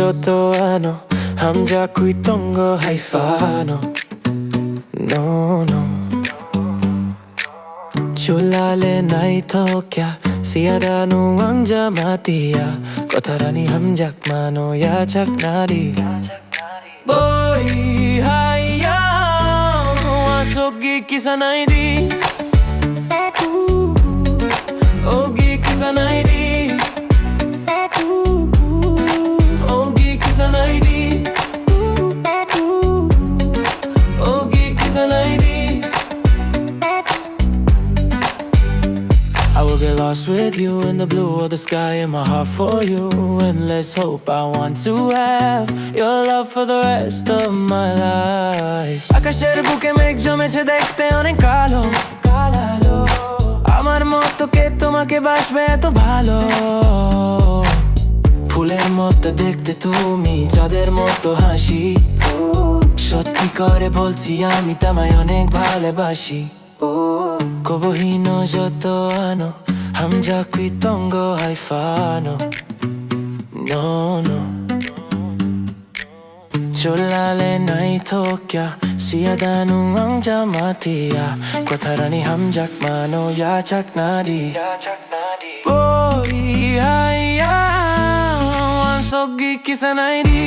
joto hamjakui tongo Haifano. No, no. Chwla le naithokya siada nwng Jamatia. Kwthar hamjakma no yachak nadi. Boy haiya wansokgui kisa nadi. Ogi kisa nadi. Ogi kisa nadi. Ogi kisa nadi. I will get lost with you in the blue of the sky, in my heart for you. Endless hope, I want to have your love for the rest of my life. আকাশের বুকে মেঘ জমেছে দেখতে অনেক কালো কালো। আমার মতো কে তোমাকে বাসবে এত ভালো। ফুলের মতো দেখতে তুমি, চাঁদের মতো হাসি। সত্যি করে বলছি আমি তোমায় অনেক ভালোবাসি। Kobor hino joto hamjakui tongo Haifano. No, no. Chwla le naithokya siada nwng Jamatia. Kwthar hamjakma no yachak nadi. Boy haiya wansokgui kisa nadi.